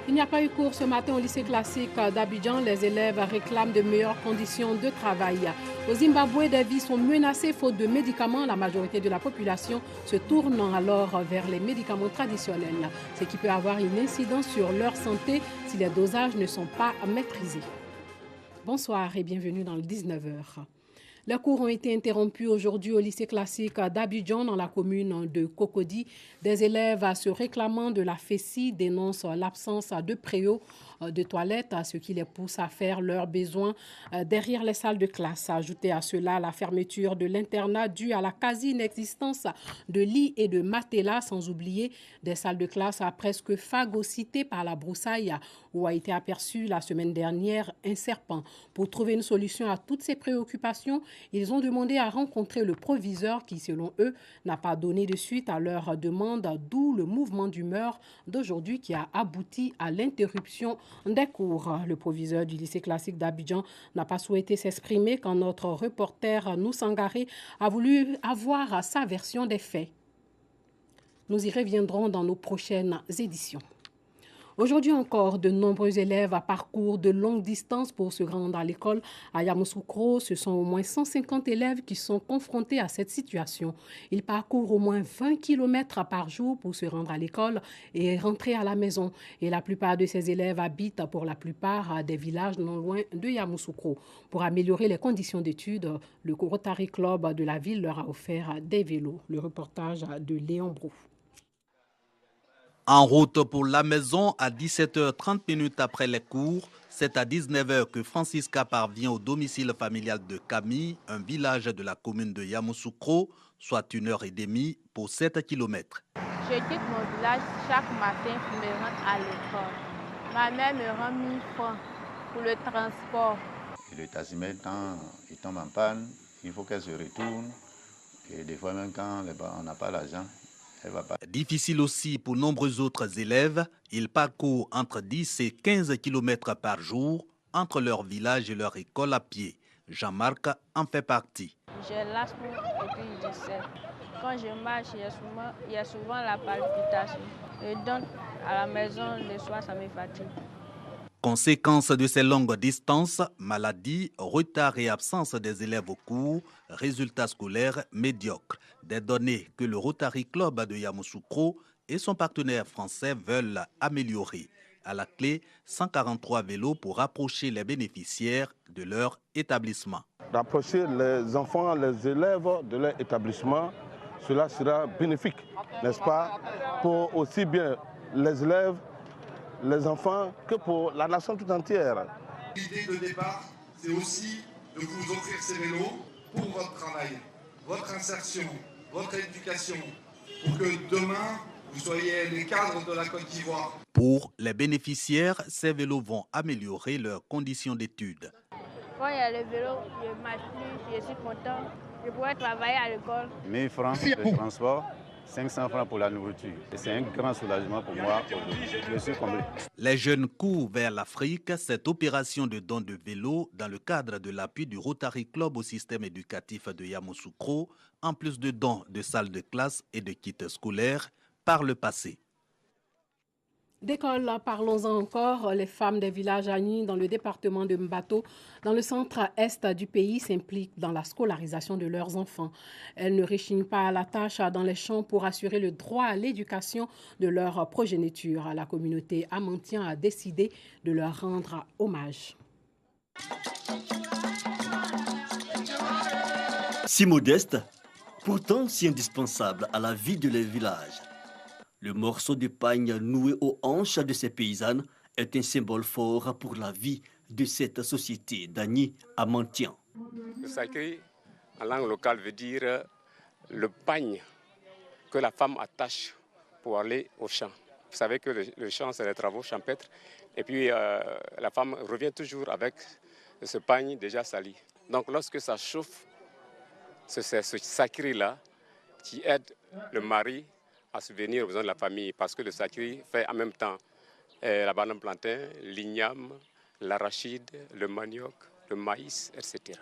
Il n'y a pas eu cours ce matin au lycée classique d'Abidjan. Les élèves réclament de meilleures conditions de travail. Au Zimbabwe, des vies sont menacées faute de médicaments. La majorité de la population se tourne alors vers les médicaments traditionnels, ce qui peut avoir une incidence sur leur santé si les dosages ne sont pas maîtrisés. Bonsoir et bienvenue dans le 19h. Les cours ont été interrompus aujourd'hui au lycée classique d'Abidjan dans la commune de Cocody. Des élèves se réclamant de la FESI dénoncent l'absence de préaux de toilettes, ce qui les pousse à faire leurs besoins derrière les salles de classe. Ajoutez à cela la fermeture de l'internat due à la quasi-inexistence de lits et de matelas, sans oublier des salles de classe presque phagocytées par la broussaille où a été aperçu la semaine dernière un serpent. Pour trouver une solution à toutes ces préoccupations, ils ont demandé à rencontrer le proviseur qui, selon eux, n'a pas donné de suite à leur demande, d'où le mouvement d'humeur d'aujourd'hui qui a abouti à l'interruption des cours. Le proviseur du lycée classique d'Abidjan n'a pas souhaité s'exprimer quand notre reporter Noussangaré a voulu avoir sa version des faits. Nous y reviendrons dans nos prochaines éditions. Aujourd'hui encore, de nombreux élèves parcourent de longues distances pour se rendre à l'école. À Yamoussoukro, ce sont au moins 150 élèves qui sont confrontés à cette situation. Ils parcourent au moins 20 km par jour pour se rendre à l'école et rentrer à la maison. Et la plupart de ces élèves habitent pour la plupart des villages non loin de Yamoussoukro. Pour améliorer les conditions d'études, le Rotary Club de la ville leur a offert des vélos. Le reportage de Léon Brou. En route pour la maison à 17h30 après les cours, c'est à 19h que Francisca parvient au domicile familial de Camille, un village de la commune de Yamoussoukro, soit 1h30 pour 7 km. Je quitte mon village chaque matin pour me rendre à l'école. Ma mère me rend 1000 francs pour le transport. Le taximètre, quand il tombe en panne, il faut qu'elle se retourne. Et des fois, même quand on n'a pas l'argent, elle va pas. Difficile aussi pour nombreux autres élèves. Ils parcourent entre 10 et 15 km par jour entre leur village et leur école à pied. Jean-Marc en fait partie. J'ai l'asthme et puis je sais. Quand je marche, il y a souvent la palpitation. Et donc, à la maison, le soir, ça me fatigue. Conséquence de ces longues distances, maladie, retard et absence des élèves au cours, résultats scolaires médiocres. Des données que le Rotary Club de Yamoussoukro et son partenaire français veulent améliorer. À la clé, 143 vélos pour rapprocher les bénéficiaires de leur établissement. Rapprocher les enfants, les élèves de leur établissement, cela sera bénéfique, n'est-ce pas, pour aussi bien les élèves, les enfants, que pour la nation tout entière. L'idée de départ, c'est aussi de vous offrir ces vélos pour votre travail, votre insertion, votre éducation, pour que demain, vous soyez les cadres de la Côte d'Ivoire. Pour les bénéficiaires, ces vélos vont améliorer leurs conditions d'études. Quand il y a le vélo, je marche plus, je suis content. Je pourrais travailler à l'école. 1000 francs de transport, 500 francs pour la nourriture. C'est un grand soulagement pour moi. Je suis comblé. Les jeunes courent vers l'Afrique. Cette opération de don de vélo dans le cadre de l'appui du Rotary Club au système éducatif de Yamoussoukro, en plus de dons de salles de classe et de kits scolaires par le passé. D'école, parlons-en encore. Les femmes des villages Agni dans le département de Mbato, dans le centre-est du pays, s'impliquent dans la scolarisation de leurs enfants. Elles ne rechignent pas à la tâche dans les champs pour assurer le droit à l'éducation de leur progéniture. La communauté Amantien a décidé de leur rendre hommage. Si modeste, pourtant si indispensable à la vie de les villages. Le morceau de pagne noué aux hanches de ces paysannes est un symbole fort pour la vie de cette société d'Agni Amantien. Le sacré, en langue locale, veut dire le pagne que la femme attache pour aller au champ. Vous savez que le champ, c'est les travaux champêtres. Et puis, la femme revient toujours avec ce pagne déjà sali. Donc, lorsque ça chauffe, c'est ce sacré-là qui aide le mari à subvenir aux besoins de la famille, parce que le sacré fait en même temps la banane plantain, l'igname, l'arachide, le manioc, le maïs, etc.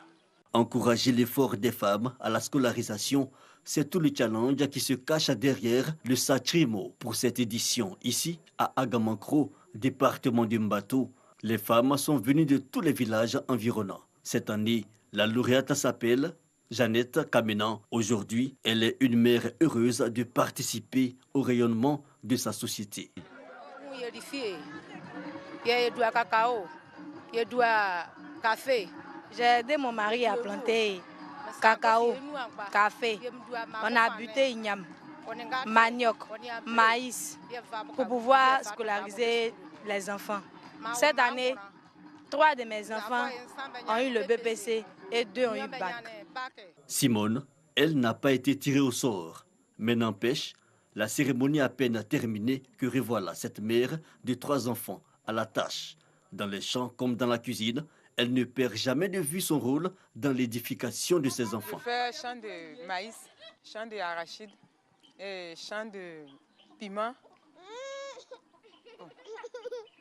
Encourager l'effort des femmes à la scolarisation, c'est tout le challenge qui se cache derrière le Satrimo pour cette édition. Ici, à Agamankro, département de Mbato, les femmes sont venues de tous les villages environnants. Cette année, la lauréate s'appelle Jeannette Kamenan. Aujourd'hui, elle est une mère heureuse de participer au rayonnement de sa société. J'ai aidé mon mari à planter cacao, café. On a buté igname, manioc, maïs pour pouvoir scolariser les enfants. Cette année, 3 de mes enfants ont eu le BPC et 2 ont eu bac. Simone, elle n'a pas été tirée au sort. Mais n'empêche, la cérémonie à peine terminée que revoilà cette mère de 3 enfants à la tâche. Dans les champs comme dans la cuisine, elle ne perd jamais de vue son rôle dans l'édification de ses enfants. Je fais champ de maïs, champ de arachide et champ de piment.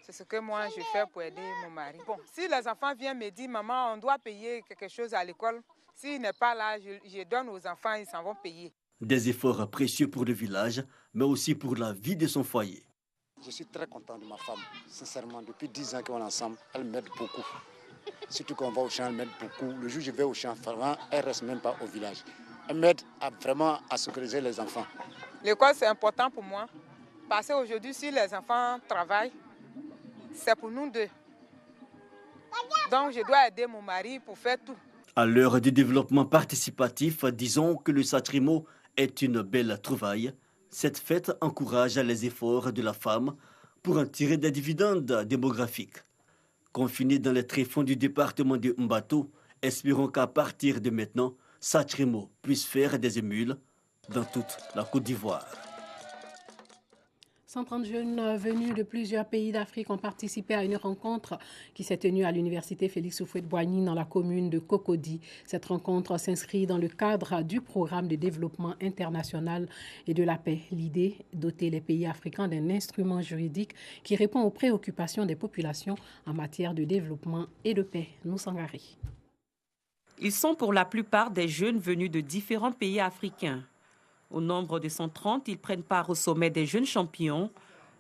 C'est ce que moi je fais pour aider mon mari. Bon, si les enfants viennent me dire, maman, on doit payer quelque chose à l'école, s'il n'est pas là, je donne aux enfants, ils s'en vont payer. Des efforts précieux pour le village, mais aussi pour la vie de son foyer. Je suis très content de ma femme. Sincèrement, depuis 10 ans qu'on est ensemble, elle m'aide beaucoup. Surtout quand on va au champ, elle m'aide beaucoup. Le jour où je vais au champ, elle ne reste même pas au village. Elle m'aide vraiment à sécuriser les enfants. L'école, c'est important pour moi. Parce qu'aujourd'hui, si les enfants travaillent, c'est pour nous deux. Donc, je dois aider mon mari pour faire tout. À l'heure du développement participatif, disons que le Satrimo est une belle trouvaille. Cette fête encourage les efforts de la femme pour en tirer des dividendes démographiques. Confinés dans les tréfonds du département de Mbato, espérons qu'à partir de maintenant, Satrimo puisse faire des émules dans toute la Côte d'Ivoire. 130 jeunes venus de plusieurs pays d'Afrique ont participé à une rencontre qui s'est tenue à l'université Félix Houphouët-Boigny dans la commune de Cocody. Cette rencontre s'inscrit dans le cadre du programme de développement international et de la paix. L'idée, doter les pays africains d'un instrument juridique qui répond aux préoccupations des populations en matière de développement et de paix. Nous Sangari. Ils sont pour la plupart des jeunes venus de différents pays africains. Au nombre de 130, ils prennent part au sommet des jeunes champions,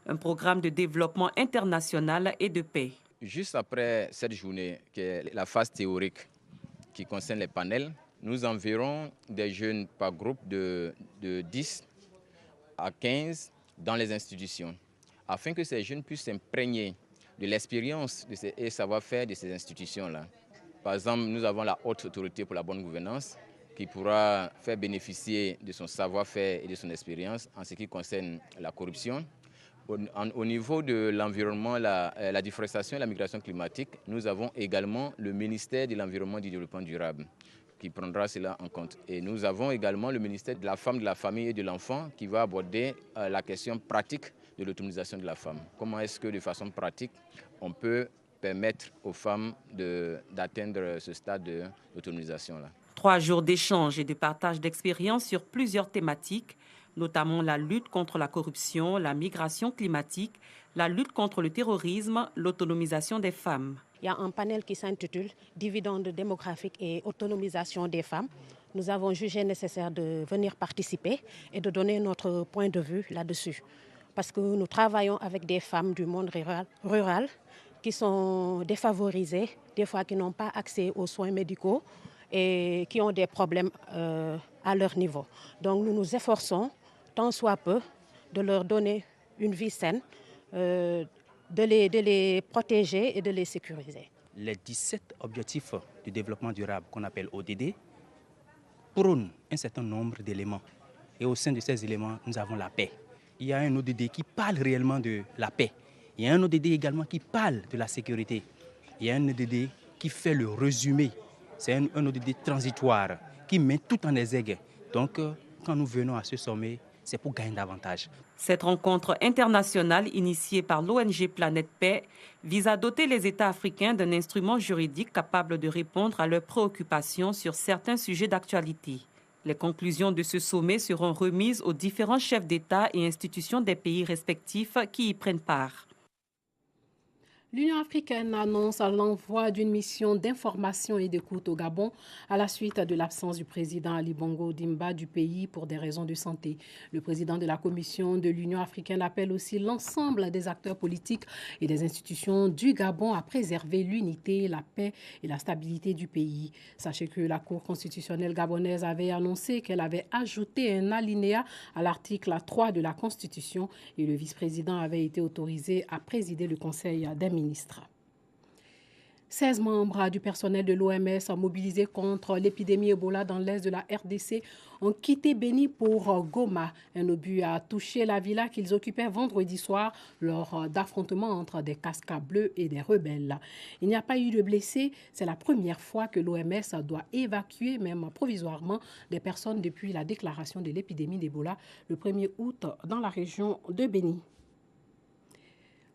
un programme de développement international et de paix. Juste après cette journée, qui est la phase théorique qui concerne les panels, nous enverrons des jeunes par groupe de 10 à 15 dans les institutions, afin que ces jeunes puissent s'imprégner de l'expérience et savoir-faire de ces institutions-là. Par exemple, nous avons la Haute Autorité pour la bonne gouvernance, qui pourra faire bénéficier de son savoir-faire et de son expérience en ce qui concerne la corruption. Au niveau de l'environnement, la déforestation et la migration climatique, nous avons également le ministère de l'Environnement et du Développement durable qui prendra cela en compte. Et nous avons également le ministère de la Femme, de la Famille et de l'Enfant qui va aborder la question pratique de l'autonomisation de la femme. Comment est-ce que de façon pratique, on peut permettre aux femmes d'atteindre ce stade d'autonomisation-là. 3 jours d'échanges et de partage d'expériences sur plusieurs thématiques, notamment la lutte contre la corruption, la migration climatique, la lutte contre le terrorisme, l'autonomisation des femmes. Il y a un panel qui s'intitule « Dividendes démographiques et autonomisation des femmes ». Nous avons jugé nécessaire de venir participer et de donner notre point de vue là-dessus. Parce que nous travaillons avec des femmes du monde rural qui sont défavorisées, des fois qui n'ont pas accès aux soins médicaux, et qui ont des problèmes à leur niveau. Donc nous nous efforçons, tant soit peu, de leur donner une vie saine, de les protéger et de les sécuriser. Les 17 objectifs du développement durable qu'on appelle ODD prônent un certain nombre d'éléments. Et au sein de ces éléments, nous avons la paix. Il y a un ODD qui parle réellement de la paix. Il y a un ODD également qui parle de la sécurité. Il y a un ODD qui fait le résumé. C'est un ODD transitoire qui met tout en exergue. Donc, quand nous venons à ce sommet, c'est pour gagner davantage. Cette rencontre internationale initiée par l'ONG Planète Paix vise à doter les États africains d'un instrument juridique capable de répondre à leurs préoccupations sur certains sujets d'actualité. Les conclusions de ce sommet seront remises aux différents chefs d'État et institutions des pays respectifs qui y prennent part. L'Union africaine annonce l'envoi d'une mission d'information et d'écoute au Gabon à la suite de l'absence du président Ali Bongo Ondimba du pays pour des raisons de santé. Le président de la Commission de l'Union africaine appelle aussi l'ensemble des acteurs politiques et des institutions du Gabon à préserver l'unité, la paix et la stabilité du pays. Sachez que la Cour constitutionnelle gabonaise avait annoncé qu'elle avait ajouté un alinéa à l'article 3 de la Constitution et le vice-président avait été autorisé à présider le Conseil des ministres. 16 membres du personnel de l'OMS mobilisés contre l'épidémie Ebola dans l'est de la RDC ont quitté Beni pour Goma. Un obus a touché la villa qu'ils occupaient vendredi soir lors d'affrontements entre des casques bleus et des rebelles. Il n'y a pas eu de blessés. C'est la première fois que l'OMS doit évacuer, même provisoirement, des personnes depuis la déclaration de l'épidémie d'Ebola le 1er août dans la région de Beni.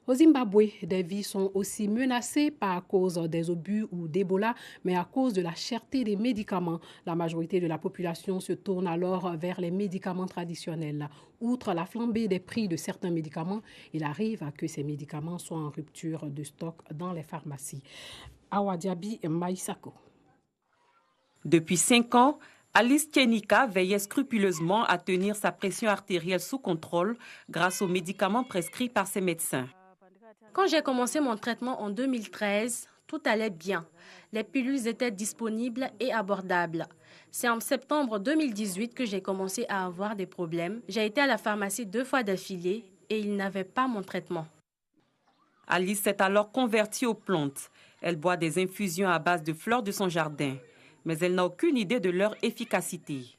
Au Zimbabwe, des vies sont aussi menacées pas à cause des obus ou d'Ebola, mais à cause de la cherté des médicaments. La majorité de la population se tourne alors vers les médicaments traditionnels. Outre la flambée des prix de certains médicaments, il arrive que ces médicaments soient en rupture de stock dans les pharmacies. Awa Diaby et Maïsako. Depuis 5 ans, Alice Tchenika veillait scrupuleusement à tenir sa pression artérielle sous contrôle grâce aux médicaments prescrits par ses médecins. Quand j'ai commencé mon traitement en 2013, tout allait bien. Les pilules étaient disponibles et abordables. C'est en septembre 2018 que j'ai commencé à avoir des problèmes. J'ai été à la pharmacie 2 fois d'affilée et ils n'avaient pas mon traitement. Alice s'est alors convertie aux plantes. Elle boit des infusions à base de fleurs de son jardin, mais elle n'a aucune idée de leur efficacité.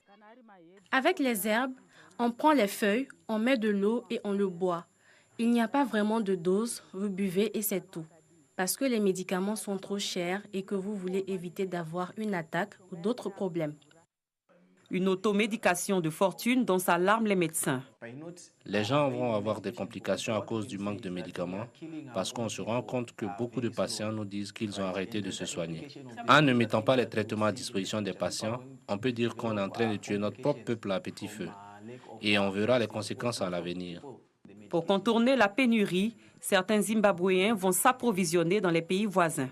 Avec les herbes, on prend les feuilles, on met de l'eau et on le boit. Il n'y a pas vraiment de dose, vous buvez et c'est tout. Parce que les médicaments sont trop chers et que vous voulez éviter d'avoir une attaque ou d'autres problèmes. Une automédication de fortune dont s'alarment les médecins. Les gens vont avoir des complications à cause du manque de médicaments parce qu'on se rend compte que beaucoup de patients nous disent qu'ils ont arrêté de se soigner. En ne mettant pas les traitements à disposition des patients, on peut dire qu'on est en train de tuer notre propre peuple à petit feu. Et on verra les conséquences à l'avenir. Pour contourner la pénurie, certains Zimbabwéens vont s'approvisionner dans les pays voisins.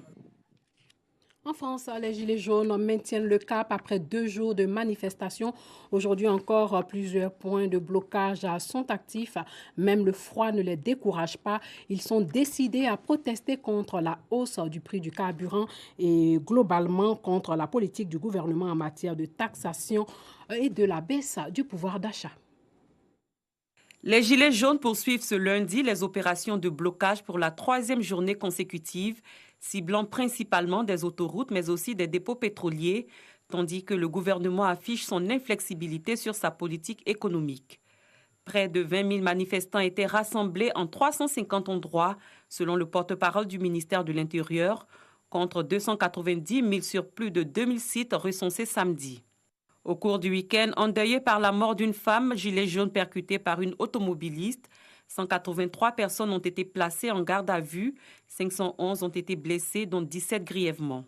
En France, les Gilets jaunes maintiennent le cap après 2 jours de manifestations. Aujourd'hui encore, plusieurs points de blocage sont actifs. Même le froid ne les décourage pas. Ils sont décidés à protester contre la hausse du prix du carburant et globalement contre la politique du gouvernement en matière de taxation et de la baisse du pouvoir d'achat. Les Gilets jaunes poursuivent ce lundi les opérations de blocage pour la 3e journée consécutive, ciblant principalement des autoroutes mais aussi des dépôts pétroliers, tandis que le gouvernement affiche son inflexibilité sur sa politique économique. Près de 20 000 manifestants étaient rassemblés en 350 endroits, selon le porte-parole du ministère de l'Intérieur, contre 290 000 sur plus de 2000 sites recensés samedi. Au cours du week-end, endeuillé par la mort d'une femme, gilet jaune percuté par une automobiliste, 183 personnes ont été placées en garde à vue, 511 ont été blessées, dont 17 grièvement.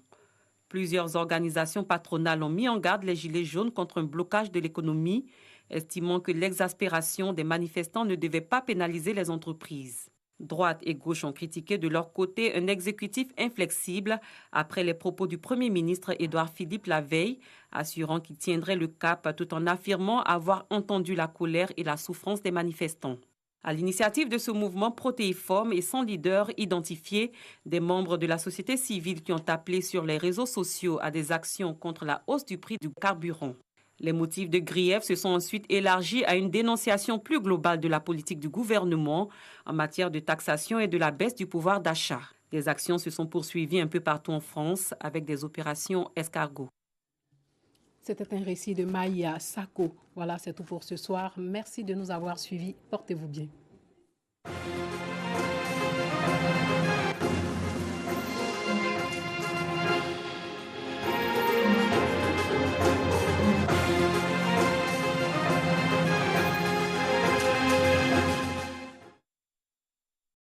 Plusieurs organisations patronales ont mis en garde les gilets jaunes contre un blocage de l'économie, estimant que l'exaspération des manifestants ne devait pas pénaliser les entreprises. Droite et gauche ont critiqué de leur côté un exécutif inflexible après les propos du Premier ministre Édouard Philippe la veille, assurant qu'il tiendrait le cap tout en affirmant avoir entendu la colère et la souffrance des manifestants. À l'initiative de ce mouvement protéiforme et sans leader identifié, des membres de la société civile qui ont appelé sur les réseaux sociaux à des actions contre la hausse du prix du carburant. Les motifs de grief se sont ensuite élargis à une dénonciation plus globale de la politique du gouvernement en matière de taxation et de la baisse du pouvoir d'achat. Des actions se sont poursuivies un peu partout en France avec des opérations escargots. C'était un récit de Maïa Sako. Voilà, c'est tout pour ce soir. Merci de nous avoir suivis. Portez-vous bien.